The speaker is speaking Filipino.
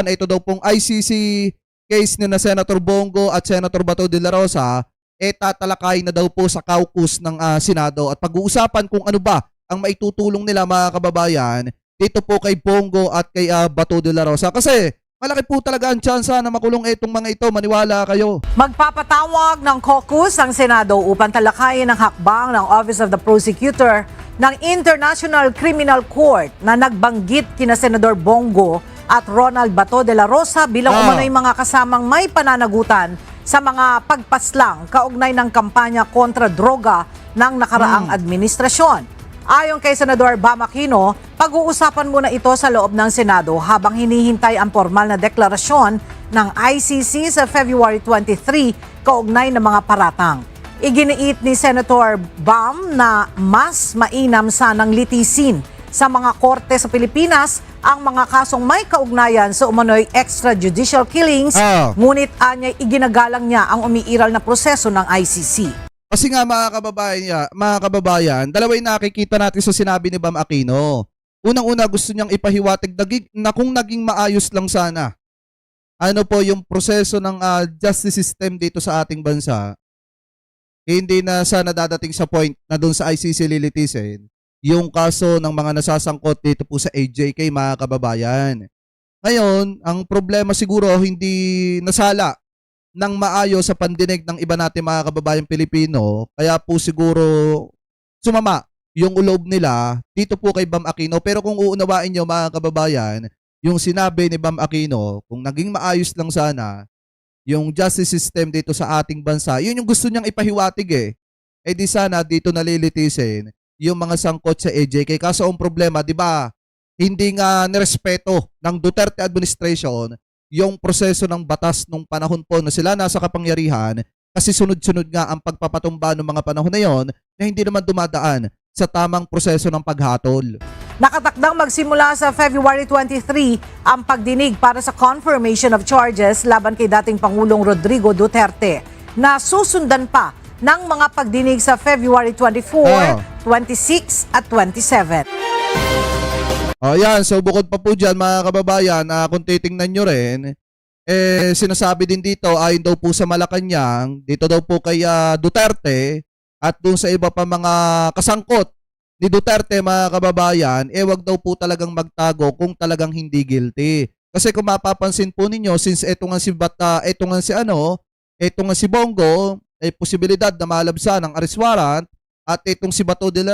ito daw pong ICC case ni na Senator Bongo at Senator Bato de la Rosa, tatalakay na daw po sa caucus ng Senado at pag-uusapan kung ano ba ang maitutulong nila mga kababayan dito po kay Bongo at kay Bato de la Rosa. Kasi malaki po talaga ang tsansa na makulong itong mga ito, maniwala kayo. Magpapatawag ng caucus ang Senado upang talakayin ang hakbang ng Office of the Prosecutor ng International Criminal Court na nagbanggit kina Senador Bongo at Ronald Bato de la Rosa bilang umano'y mga kasamang may pananagutan sa mga pagpaslang kaugnay ng kampanya kontra droga ng nakaraang administrasyon. Ayon kay Senador Bam Aquino, pag-uusapan muna ito sa loob ng Senado habang hinihintay ang formal na deklarasyon ng ICC sa February 23 kaugnay ng mga paratang. Iginiit ni Senator Bam na mas mainam sanang litisin sa mga korte sa Pilipinas ang mga kasong may kaugnayan sa umano'y extrajudicial killings, ngunit anya'y iginagalang niya ang umiiral na proseso ng ICC. Kasi nga mga kababayan, dalawa yung nakikita natin sa sinabi ni Bam Aquino. Unang-una gusto niyang ipahiwatig na kung naging maayos lang sana ano po yung proseso ng justice system dito sa ating bansa, hindi na sana dadating sa point na doon sa ICC lilitisin yung kaso ng mga nasasangkot dito po sa AJK mga kababayan. Ngayon, ang problema siguro hindi nasala ng maayos sa pandinig ng iba natin mga kababayang Pilipino, kaya po siguro sumama yung ulob nila dito po kay Bam Aquino. Pero kung uunawain nyo mga kababayan, yung sinabi ni Bam Aquino, kung naging maayos lang sana yung justice system dito sa ating bansa, yun yung gusto niyang ipahiwatig di sana dito nalilitisin yung mga sangkot sa AJK. Kaso ang problema, di ba, hindi nga nirespeto ng Duterte administration yung proseso ng batas nung panahon po na sila nasa kapangyarihan, kasi sunod-sunod nga ang pagpapatumba ng mga panahon na yon na hindi naman dumadaan sa tamang proseso ng paghatol. Nakatakdang magsimula sa February 23 ang pagdinig para sa confirmation of charges laban kay dating Pangulong Rodrigo Duterte na susundan pa ng mga pagdinig sa February 24, 26 at 27. Ayan, so bukod pa po dyan mga kababayan, kung titingnan nyo rin, sinasabi din dito, ayon daw po sa Malacanang, dito daw po kay Duterte at doon sa iba pa mga kasangkot ni Duterte mga kababayan, wag daw po talagang magtago kung talagang hindi guilty. Kasi kung mapapansin po ninyo, since eto nga si Bongo, posibilidad na malabsa ng arrest warrant at itong si Bato de la